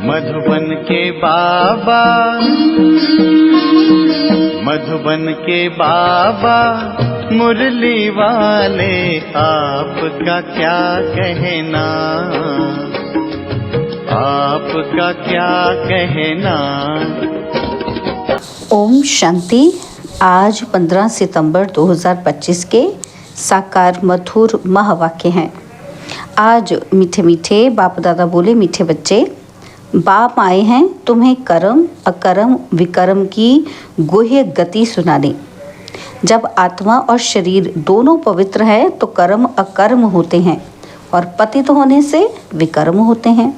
मधुबन के बाबा, मधुबन के बाबा मुरली वाले, आपका क्या कहना, आपका क्या कहना। ओम शांति। आज 15 सितंबर 2025 के साकार मधुर महावाक्य हैं। आज मीठे मीठे बाप दादा बोले, मीठे बच्चे, बाप आए हैं तुम्हें कर्म अकर्म विकर्म की गुह्य गति सुनाने। जब आत्मा और शरीर दोनों पवित्र है तो कर्म अकर्म होते हैं और पतित होने से विकर्म होते हैं।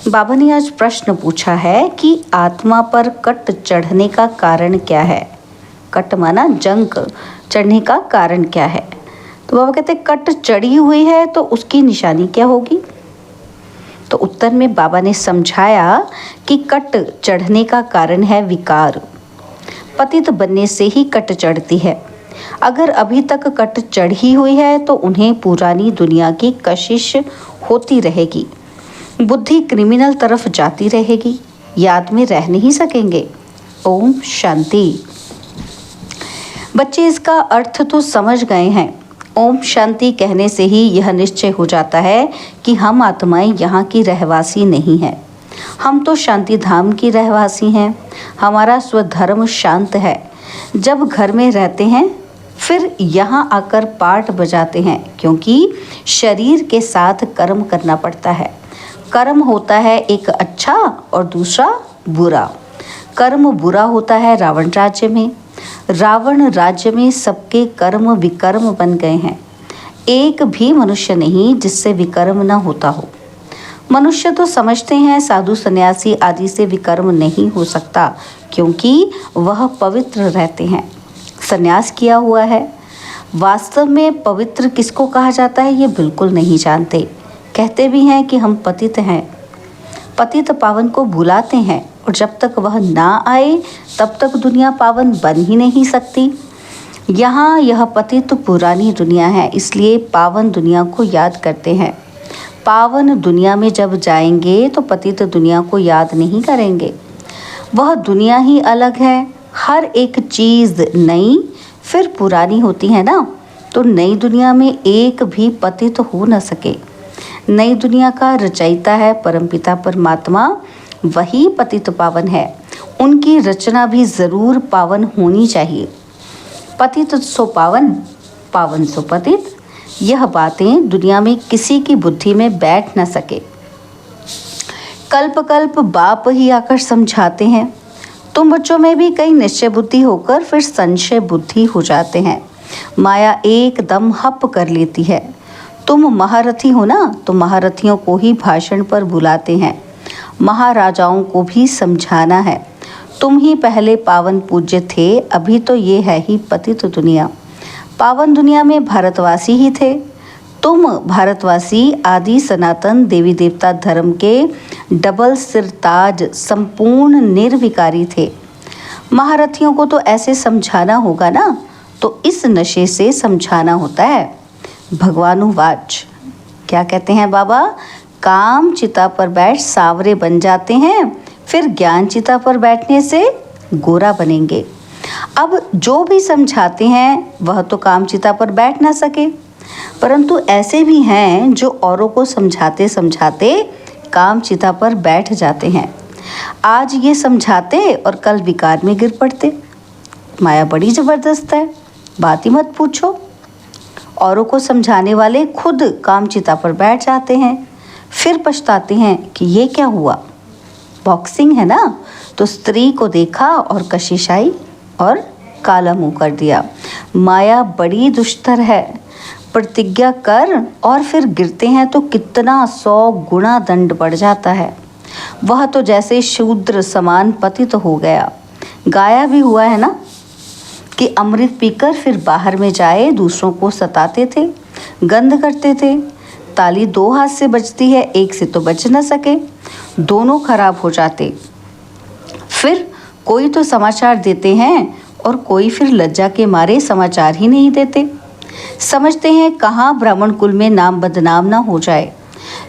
बाबा ने आज प्रश्न पूछा है कि आत्मा पर कट चढ़ने का कारण क्या है। कट माना जंक, चढ़ने का कारण क्या है। तो बाबा कहते कट चढ़ी हुई है तो उसकी निशानी क्या होगी। तो उत्तर में बाबा ने समझाया कि कट चढ़ने का कारण है विकार। पतित बनने से ही कट चढ़ती है। अगर अभी तक कट चढ़ी हुई है तो उन्हें पुरानी दुनिया की कशिश होती रहेगी। बुद्धि क्रिमिनल तरफ जाती रहेगी, याद में रह नहीं सकेंगे। ओम शांति। बच्चे इसका अर्थ तो समझ गए हैं। ओम शांति कहने से ही यह निश्चय हो जाता है कि हम आत्माएं यहाँ की रहवासी नहीं हैं। हम तो शांति धाम की रहवासी हैं। हमारा स्वधर्म शांत है। जब घर में रहते हैं फिर यहाँ आकर पाठ बजाते हैं, क्योंकि शरीर के साथ कर्म करना पड़ता है। कर्म होता है एक अच्छा और दूसरा बुरा। कर्म बुरा होता है रावण राज्य में। रावण राज्य में सबके कर्म विकर्म बन गए हैं। एक भी मनुष्य नहीं जिससे विकर्म न होता हो। मनुष्य तो समझते हैं साधु सन्यासी आदि से विकर्म नहीं हो सकता, क्योंकि वह पवित्र रहते हैं, सन्यास किया हुआ है। वास्तव में पवित्र किसको कहा जाता है ये बिल्कुल नहीं जानते। कहते भी हैं कि हम पतित हैं। पतित पावन को बुलाते हैं और जब तक वह ना आए तब तक दुनिया पावन बन ही नहीं सकती। यहाँ यह पतित पुरानी दुनिया है, इसलिए पावन दुनिया को याद करते हैं। पावन दुनिया में जब जाएंगे तो पतित दुनिया को याद नहीं करेंगे। वह दुनिया ही अलग है। हर एक चीज़ नई फिर पुरानी होती है ना, तो नई दुनिया में एक भी पतित हो न सके। नई दुनिया का रचयिता है परमपिता परमात्मा, वही पतित पावन है। उनकी रचना भी ज़रूर पावन होनी चाहिए। पतित सो पावन, पावन सो पतित। यह बातें दुनिया में किसी की बुद्धि में बैठ न सके। कल्प कल्प बाप ही आकर समझाते हैं। तुम बच्चों में भी कई निश्चय बुद्धि होकर फिर संशय बुद्धि हो जाते हैं। माया एकदम हप कर लेती है। तुम महारथी हो ना, तो महारथियों को ही भाषण पर बुलाते हैं। महाराजाओं को भी समझाना है। तुम ही पहले पावन पूज्य थे, अभी तो ये है ही पतित दुनिया। पावन दुनिया में भारतवासी ही थे। तुम भारतवासी आदि सनातन देवी देवता धर्म के डबल सिरताज संपूर्ण निर्विकारी थे। महारथियों को तो ऐसे समझाना होगा ना, तो इस नशे से समझाना होता है। भगवानुवाच क्या कहते हैं बाबा, काम चिता पर बैठ सावरे बन जाते हैं, फिर ज्ञान चिता पर बैठने से गोरा बनेंगे। अब जो भी समझाते हैं वह तो काम चिता पर बैठ ना सके, परंतु ऐसे भी हैं जो औरों को समझाते समझाते काम चिता पर बैठ जाते हैं। आज ये समझाते और कल विकार में गिर पड़ते। माया बड़ी ज़बरदस्त है, बात ही मत पूछो। औरों को समझाने वाले खुद काम चिता पर बैठ जाते हैं, फिर पछताते हैं कि ये क्या हुआ। बॉक्सिंग है ना, तो स्त्री को देखा और कशिश आई और काला मुंह कर दिया। माया बड़ी दुष्टर है। प्रतिज्ञा कर और फिर गिरते हैं तो कितना 100 गुना दंड बढ़ जाता है। वह तो जैसे शूद्र समान पतित हो गया। गाया भी हुआ है ना कि अमृत पीकर फिर बाहर में जाए दूसरों को सताते थे, गंध करते थे। ताली 2 हाथ से बजती है, एक से तो बज न सके, दोनों खराब हो जाते। फिर कोई तो समाचार देते हैं और कोई फिर लज्जा के मारे समाचार ही नहीं देते। समझते हैं कहाँ ब्राह्मण कुल में नाम बदनाम ना हो जाए।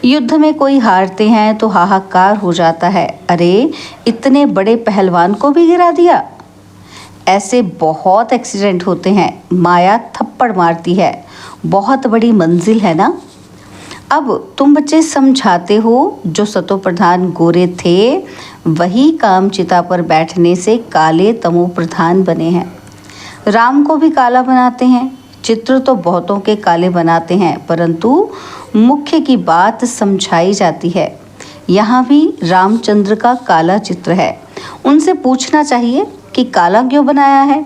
युद्ध में कोई हारते हैं तो हाहाकार हो जाता है, अरे इतने बड़े पहलवान को भी गिरा दिया। ऐसे बहुत एक्सीडेंट होते हैं, माया थप्पड़ मारती है, बहुत बड़ी मंजिल है ना। अब तुम बच्चे समझाते हो, जो सतो प्रधान गोरे थे वही कामचिता पर बैठने से काले तमो प्रधान बने हैं। राम को भी काला बनाते हैं, चित्र तो बहुतों के काले बनाते हैं, परंतु मुख्य की बात समझाई जाती है। यहाँ भी रामचंद्र का काला चित्र है। उनसे पूछना चाहिए कि काला क्यों बनाया है।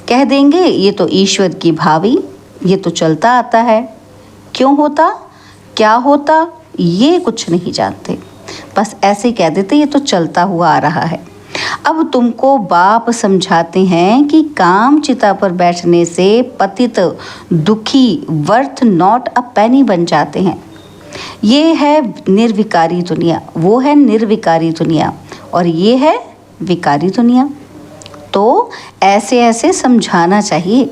कह देंगे ये तो ईश्वर की भावी, ये तो चलता आता है। क्यों होता, क्या होता, ये कुछ नहीं जानते, बस ऐसे कह देते ये तो चलता हुआ आ रहा है। अब तुमको बाप समझाते हैं कि काम चिता पर बैठने से पतित दुखी वर्थ नॉट अ पेनी बन जाते हैं। ये है निर्विकारी दुनिया, वो है निर्विकारी दुनिया, और ये है विकारी दुनिया। तो ऐसे ऐसे समझाना चाहिए।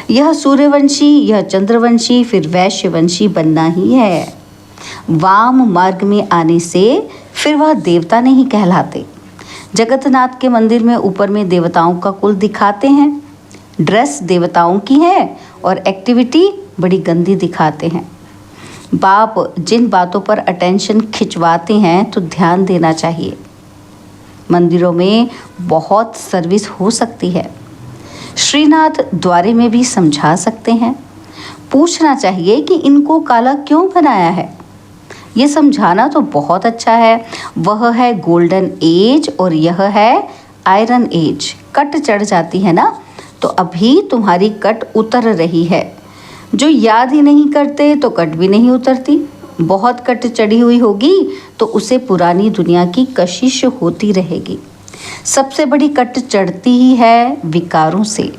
यह सूर्यवंशी, यह चंद्रवंशी, फिर वैश्यवंशी बनना ही है। वाम मार्ग में आने से फिर वह देवता नहीं कहलाते। जगन्नाथ के मंदिर में ऊपर में देवताओं का कुल दिखाते हैं, ड्रेस देवताओं की है और एक्टिविटी बड़ी गंदी दिखाते हैं। बाप जिन बातों पर अटेंशन खिंचवाते हैं तो ध्यान देना चाहिए। मंदिरों में बहुत सर्विस हो सकती है, श्रीनाथ द्वारे में भी समझा सकते हैं। पूछना चाहिए कि इनको काला क्यों बनाया है। ये समझाना तो बहुत अच्छा है। वह है गोल्डन एज और यह है आयरन एज। कट चढ़ जाती है ना, तो अभी तुम्हारी कट उतर रही है। जो याद ही नहीं करते तो कट भी नहीं उतरती। बहुत कट चढ़ी हुई होगी तो उसे पुरानी दुनिया की कशिश होती रहेगी। सबसे बड़ी कट चढ़ती ही है विकारों से।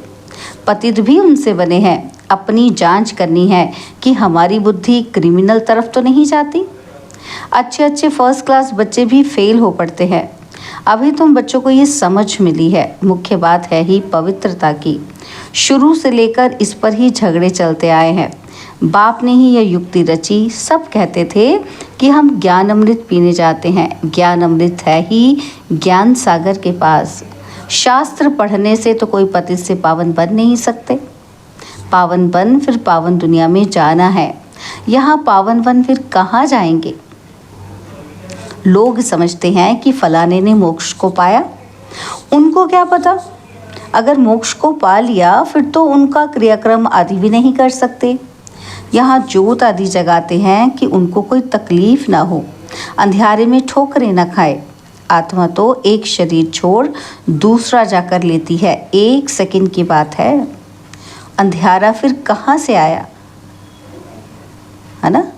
पतित भी उनसे बने हैं। अपनी जांच करनी है कि हमारी बुद्धि क्रिमिनल तरफ तो नहीं जाती। अच्छे अच्छे फर्स्ट क्लास बच्चे भी फेल हो पड़ते हैं। अभी तुम बच्चों को ये समझ मिली है। मुख्य बात है ही पवित्रता की। शुरू से लेकर इस पर ही झगड़े चलते आए हैं। बाप ने ही यह युक्ति रची। सब कहते थे कि हम ज्ञान अमृत पीने जाते हैं। ज्ञान अमृत है ही ज्ञान सागर के पास। शास्त्र पढ़ने से तो कोई पतित से पावन बन नहीं सकते। पावन बन फिर पावन दुनिया में जाना है। यहाँ पावन बन फिर कहाँ जाएंगे। लोग समझते हैं कि फलाने ने मोक्ष को पाया। उनको क्या पता, अगर मोक्ष को पा लिया फिर तो उनका क्रियाक्रम आदि भी नहीं कर सकते। यहाँ जोत आदि जगाते हैं कि उनको कोई तकलीफ ना हो, अंधियारे में ठोकरें न खाए। आत्मा तो एक शरीर छोड़ दूसरा जाकर लेती है, 1 सेकंड की बात है। अंधियारा फिर कहाँ से आया, है ना।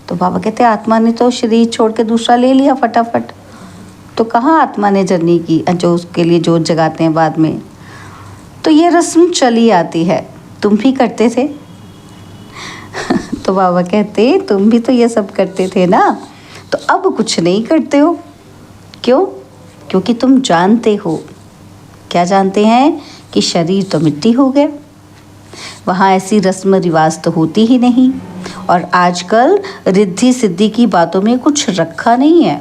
तो बाबा कहते हैं आत्मा ने तो शरीर छोड़ के दूसरा ले लिया फटाफट। तो कहाँ आत्मा ने जर्नी की, जो उसके लिए जोत जगाते हैं बाद में। तो ये रस्म चली आती है, तुम भी करते थे। तो बाबा कहते तुम भी तो ये सब करते थे ना, तो अब कुछ नहीं करते हो। क्यों? क्योंकि तुम जानते हो। क्या जानते हैं? कि शरीर तो मिट्टी हो गया। वहाँ ऐसी रस्म रिवाज तो होती ही नहीं। और आजकल रिद्धि सिद्धि की बातों में कुछ रखा नहीं है।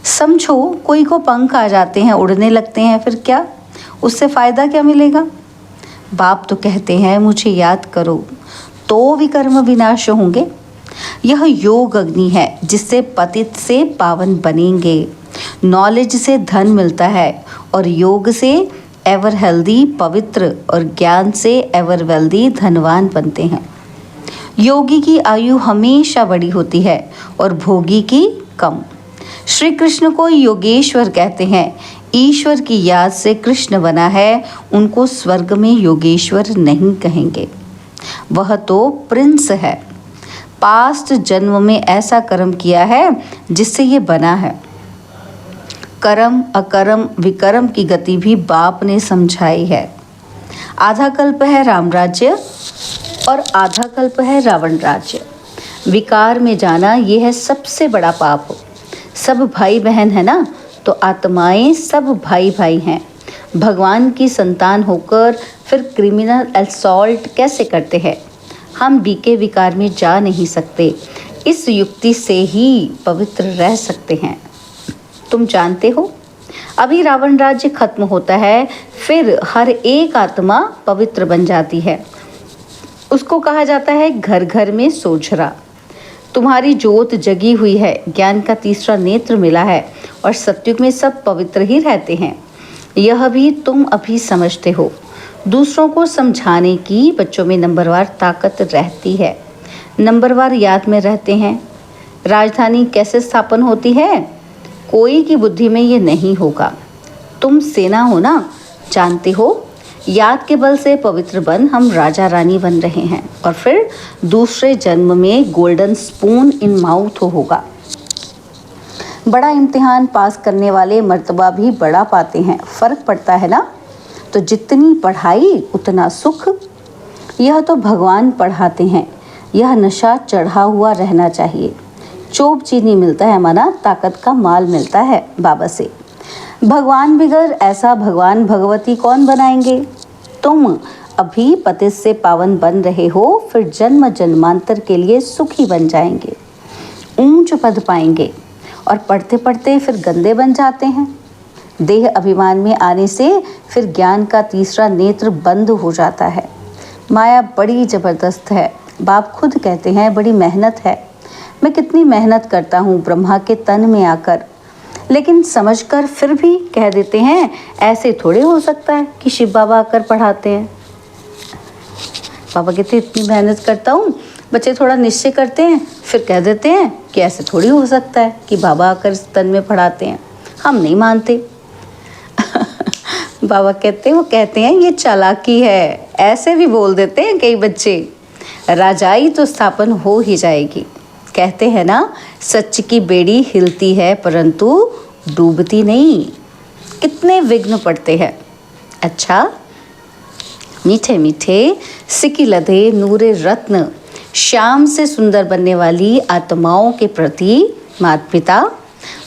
समझो कोई को पंख आ जाते हैं, उड़ने लगते हैं, फिर क्या, उससे फ़ायदा क्या मिलेगा। बाप तो कहते हैं मुझे याद करो तो विकर्म विनाश होंगे। यह योग अग्नि है जिससे पतित से पावन बनेंगे। नॉलेज से धन मिलता है और योग से एवर हेल्दी पवित्र और ज्ञान से एवर वेल्दी धनवान बनते हैं। योगी की आयु हमेशा बड़ी होती है और भोगी की कम। श्री कृष्ण को योगेश्वर कहते हैं। ईश्वर की याद से कृष्ण बना है, उनको स्वर्ग में योगेश्वर नहीं कहेंगे। वह तो प्रिंस है। पास्ट जन्म में ऐसा कर्म किया है जिससे ये बना है। कर्म अकर्म विकर्म की गति भी बाप ने समझाई है। आधा कल्प है राम राज्य और आधा कल्प है रावण राज्य। विकार में जाना ये है सबसे बड़ा पाप। सब भाई बहन है ना, तो आत्माएं सब भाई भाई हैं। भगवान की संतान होकर फिर क्रिमिनल असॉल्ट कैसे करते हैं। हम बीके विकार में जा नहीं सकते। इस युक्ति से ही पवित्र रह सकते हैं। तुम जानते हो, अभी रावण राज्य खत्म होता है, फिर हर एक आत्मा पवित्र बन जाती है। उसको कहा जाता है घर घर में सोझरा। तुम्हारी जोत जगी हुई है, ज्ञान का तीसरा नेत्र मिला है और सतयुग में सब पवित्र ही रहते हैं। यह भी तुम अभी समझते हो। दूसरों को समझाने की बच्चों में नंबरवार ताकत रहती है, नंबरवार याद में रहते हैं। राजधानी कैसे स्थापन होती है? कोई की बुद्धि में ये नहीं होगा। तुम सेना हो ना, जानते हो। याद के बल से पवित्र बन हम राजा रानी बन रहे हैं और फिर दूसरे जन्म में गोल्डन स्पून इन माउथ होगा। बड़ा इम्तिहान पास करने वाले मर्तबा भी बड़ा पाते हैं, फर्क पड़ता है ना। तो जितनी पढ़ाई उतना सुख। यह तो भगवान पढ़ाते हैं। यह नशा चढ़ा हुआ रहना चाहिए। चोप चीनी मिलता है माना, ताकत का माल मिलता है बाबा से। भगवान बिगर ऐसा भगवान भगवती कौन बनाएंगे? तुम अभी पतित से पावन बन रहे हो, फिर जन्म जन्मांतर के लिए सुखी बन जाएंगे, ऊंच पद पाएंगे और पढ़ते पढ़ते फिर गंदे बन जाते हैं। देह अभिमान में आने से फिर ज्ञान का तीसरा नेत्र बंद हो जाता है। माया बड़ी जबरदस्त है। बाप खुद कहते हैं बड़ी मेहनत है। मैं कितनी मेहनत करता हूँ ब्रह्मा के तन में आकर, लेकिन समझकर फिर भी कह देते हैं ऐसे थोड़े हो सकता है कि शिव बाबा आकर पढ़ाते हैं। बाबा कहते इतनी मेहनत करता हूँ, बच्चे थोड़ा निश्चय करते हैं, फिर कह देते हैं कि ऐसे थोड़ी हो सकता है कि बाबा आकर तन में पढ़ाते हैं। हम नहीं मानते। बाबा कहते हैं ये चालाकी है। ऐसे भी बोल देते हैं कई बच्चे। राजाई तो स्थापन हो ही जाएगी। कहते हैं ना, सच की बेड़ी हिलती है परंतु डूबती नहीं। कितने विघ्न पड़ते हैं। अच्छा, मीठे मीठे सिकी लधे नूरे रत्न श्याम से सुंदर बनने वाली आत्माओं के प्रति माता पिता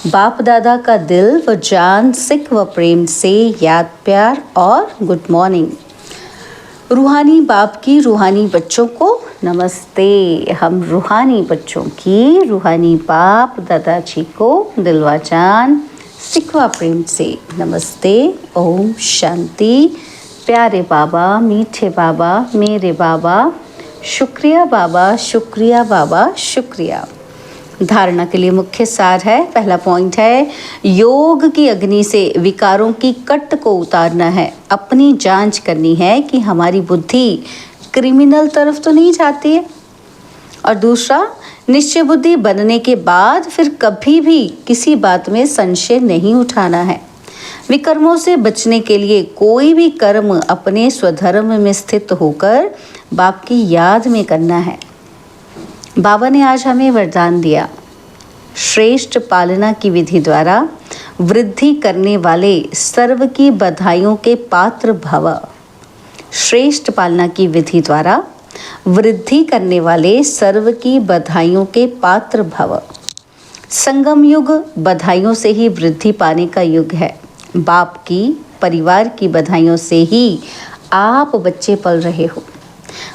बाप दादा का दिल व जान सिक व प्रेम से याद प्यार और गुड मॉर्निंग। रूहानी बाप की रूहानी बच्चों को नमस्ते। हम रूहानी बच्चों की रूहानी बाप दादाजी को दिलवा जान सिकवा प्रेम से नमस्ते। ओम शांति। प्यारे बाबा, मीठे बाबा, मेरे बाबा, शुक्रिया बाबा, शुक्रिया बाबा, शुक्रिया। धारणा के लिए मुख्य सार है। पहला पॉइंट है, योग की अग्नि से विकारों की कट को उतारना है। अपनी जांच करनी है कि हमारी बुद्धि क्रिमिनल तरफ तो नहीं जाती है। और दूसरा, निश्चय बुद्धि बनने के बाद फिर कभी भी किसी बात में संशय नहीं उठाना है। विकर्मों से बचने के लिए कोई भी कर्म अपने स्वधर्म में स्थित होकर बाप की याद में करना है। बाबा ने आज हमें वरदान दिया, श्रेष्ठ पालना की विधि द्वारा वृद्धि करने वाले सर्व की बधाइयों के पात्र भव। श्रेष्ठ पालना की विधि द्वारा वृद्धि करने वाले सर्व की बधाइयों के पात्र भव। संगम युग बधाइयों से ही वृद्धि पाने का युग है। बाप की परिवार की बधाइयों से ही आप बच्चे पल रहे हो।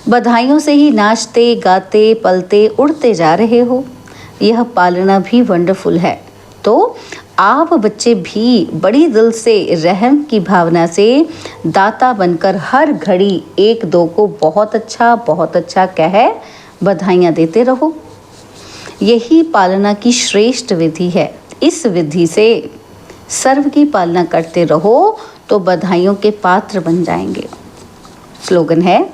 बधाइयों से ही नाचते गाते पलते उड़ते जा रहे हो। यह पालना भी वंडरफुल है। तो आप बच्चे भी बड़ी दिल से रहम की भावना से दाता बनकर हर घड़ी एक दो को बहुत अच्छा कह बधाइयाँ देते रहो। यही पालना की श्रेष्ठ विधि है। इस विधि से सर्व की पालना करते रहो तो बधाइयों के पात्र बन जाएंगे। स्लोगन है,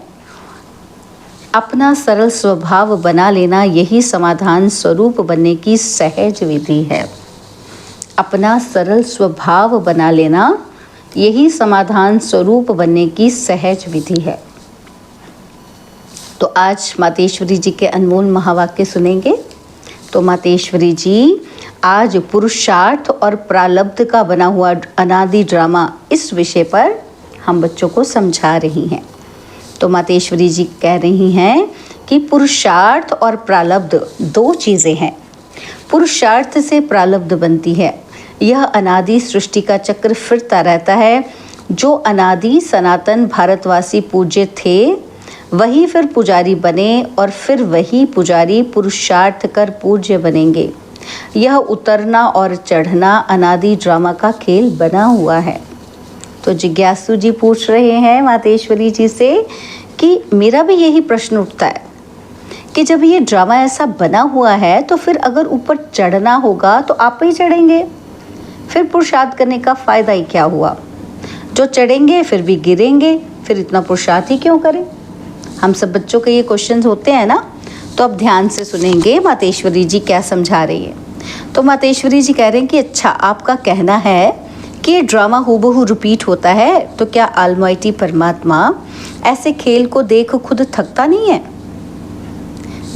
अपना सरल स्वभाव बना लेना यही समाधान स्वरूप बनने की सहज विधि है। अपना सरल स्वभाव बना लेना यही समाधान स्वरूप बनने की सहज विधि है। तो आज मातेश्वरी जी के अनमोल महावाक्य सुनेंगे। तो मातेश्वरी जी आज पुरुषार्थ और प्रारब्ध का बना हुआ अनादि ड्रामा इस विषय पर हम बच्चों को समझा रही हैं। तो मातेश्वरी जी कह रही हैं कि पुरुषार्थ और प्रारब्ध दो चीज़ें हैं। पुरुषार्थ से प्रारब्ध बनती है। यह अनादि सृष्टि का चक्र फिरता रहता है। जो अनादि सनातन भारतवासी पूज्य थे वही फिर पुजारी बने और फिर वही पुजारी पुरुषार्थ कर पूज्य बनेंगे। यह उतरना और चढ़ना अनादि ड्रामा का खेल बना हुआ है। तो जिज्ञासु जी पूछ रहे हैं मातेश्वरी जी से कि मेरा भी यही प्रश्न उठता है कि जब ये ड्रामा ऐसा बना हुआ है तो फिर अगर ऊपर चढ़ना होगा तो आप ही चढ़ेंगे, फिर पुरुषार्थ करने का फ़ायदा ही क्या हुआ? जो चढ़ेंगे फिर भी गिरेंगे, फिर इतना पुरुषार्थ ही क्यों करें? हम सब बच्चों के ये क्वेश्चंस होते हैं ना। तो अब ध्यान से सुनेंगे मातेश्वरी जी क्या समझा रही है। तो मातेश्वरी जी कह रहे हैं कि अच्छा, आपका कहना है कि ये ड्रामा हूबहू रिपीट होता है, तो क्या ऑलमाइटी परमात्मा ऐसे खेल को देख खुद थकता नहीं है?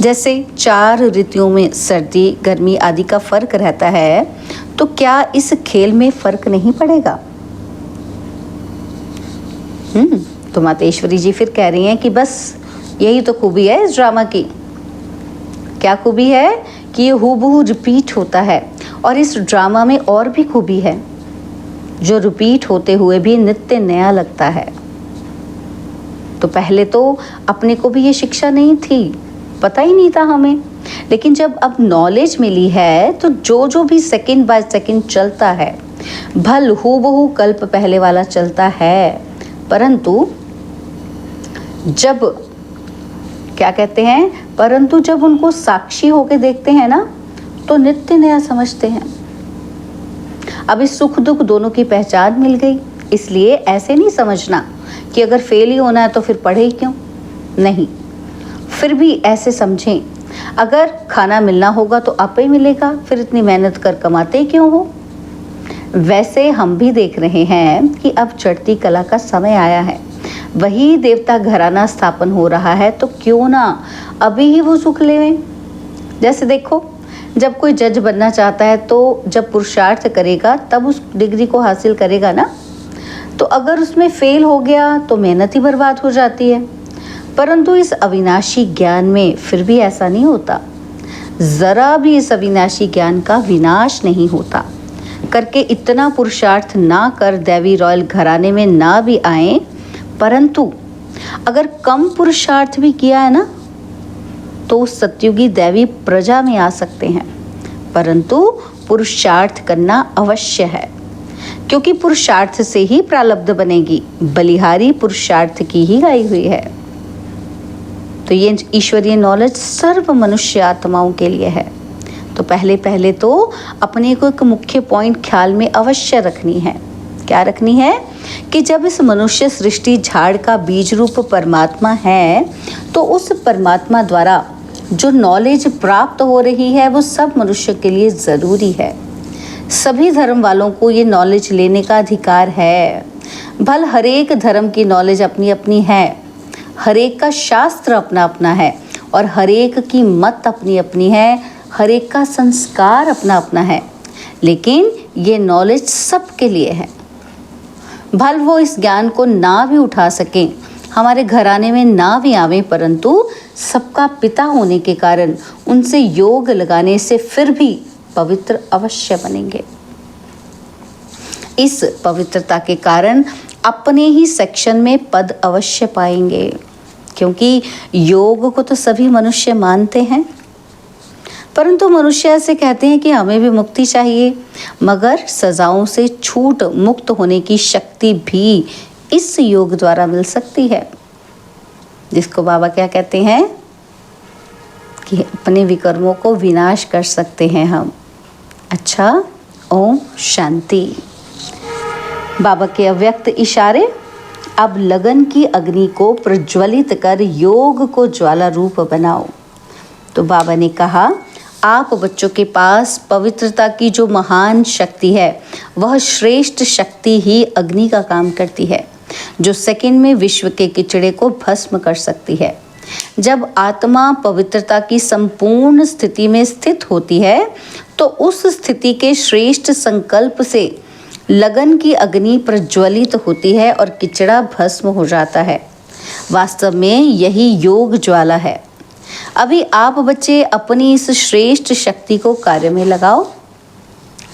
जैसे 4 ऋतुओं में सर्दी, गर्मी आदि का फर्क रहता है, तो क्या इस खेल में फर्क नहीं पड़ेगा? तो मातेश्वरी जी फिर कह रही हैं कि बस यही तो खूबी है इस ड्रामा की। क्या खूबी है? कि ये हूबहू रिपीट होता है। और इस ड्रामा में और भी खूबी है, जो रिपीट होते हुए भी नित्य नया लगता है। तो पहले तो अपने को भी ये शिक्षा नहीं थी, पता ही नहीं था हमें, लेकिन जब अब नॉलेज मिली है तो जो भी सेकंड बाय सेकंड चलता है, भल हूबहू कल्प पहले वाला चलता है, परंतु जब क्या कहते हैं, परंतु जब उनको साक्षी होके देखते हैं ना तो नित्य नया समझते हैं। अब इस सुख दुख दोनों की पहचान मिल गई, इसलिए ऐसे नहीं समझना कि अगर फेल ही होना है तो फिर पढ़े ही क्यों। नहीं, फिर भी ऐसे समझें, अगर खाना मिलना होगा तो आप ही मिलेगा, फिर इतनी मेहनत कर कमाते ही क्यों हो। वैसे हम भी देख रहे हैं कि अब चढ़ती कला का समय आया है, वही देवता घराना स्थापन हो रहा है, तो क्यों ना अभी ही वो सुख लेवें। जैसे देखो, जब कोई जज बनना चाहता है तो जब पुरुषार्थ करेगा तब उस डिग्री को हासिल करेगा ना। तो अगर उसमें फेल हो गया तो मेहनत ही बर्बाद हो जाती है। परंतु इस अविनाशी ज्ञान में फिर भी ऐसा नहीं होता, ज़रा भी इस अविनाशी ज्ञान का विनाश नहीं होता। करके इतना पुरुषार्थ ना कर दैवी रॉयल घराने में ना भी आए, परंतु अगर कम पुरुषार्थ भी किया है ना तो उस सत्युगी दैवी प्रजा में आ सकते हैं। परंतु पुरुषार्थ करना अवश्य है, क्योंकि पुरुषार्थ से ही प्रारब्ध बनेगी। बलिहारी पुरुषार्थ की ही गाई हुई है। तो ये ईश्वरीय नॉलेज सर्व मनुष्य आत्माओं के लिए है। तो पहले तो अपने को एक मुख्य पॉइंट ख्याल में अवश्य रखनी है। क्या रखनी है? कि जब इस मनुष्य सृष्टि झाड़ का बीज रूप परमात्मा है, तो उस परमात्मा द्वारा जो नॉलेज प्राप्त हो रही है वो सब मनुष्य के लिए ज़रूरी है। सभी धर्म वालों को ये नॉलेज लेने का अधिकार है। भल हर एक धर्म की नॉलेज अपनी अपनी है, हर एक का शास्त्र अपना अपना है, और हर एक की मत अपनी अपनी है, हर एक का संस्कार अपना अपना है, लेकिन ये नॉलेज सबके लिए है। भल वो इस ज्ञान को ना भी उठा सकें, हमारे घराने में ना भी आवें, परंतु सबका पिता होने के कारण उनसे योग लगाने से फिर भी पवित्र अवश्य बनेंगे। इस पवित्रता के कारण अपने ही सेक्शन में पद अवश्य पाएंगे, क्योंकि योग को तो सभी मनुष्य मानते हैं। परंतु मनुष्य ऐसे कहते हैं कि हमें भी मुक्ति चाहिए, मगर सजाओं से छूट मुक्त होने की शक्ति भी इस योग द्वारा मिल सकती है, जिसको बाबा क्या कहते हैं कि अपने विकर्मों को विनाश कर सकते हैं हम। अच्छा, ओम शांति। बाबा के अव्यक्त इशारे। अब लगन की अग्नि को प्रज्वलित कर योग को ज्वाला रूप बनाओ। तो बाबा ने कहा, आप बच्चों के पास पवित्रता की जो महान शक्ति है, वह श्रेष्ठ शक्ति ही अग्नि का काम करती है, जो सेकंड में विश्व के किचड़े को भस्म कर सकती है। जब आत्मा पवित्रता की संपूर्ण स्थिति में स्थित होती है, तो उस स्थिति के श्रेष्ठ संकल्प से लगन की अग्नि प्रज्वलित होती है और किचड़ा भस्म हो जाता है। वास्तव में यही योग ज्वाला है। अभी आप बच्चे अपनी इस श्रेष्ठ शक्ति को कार्य में लगाओ।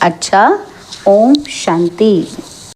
अच्छा, ओम शांति।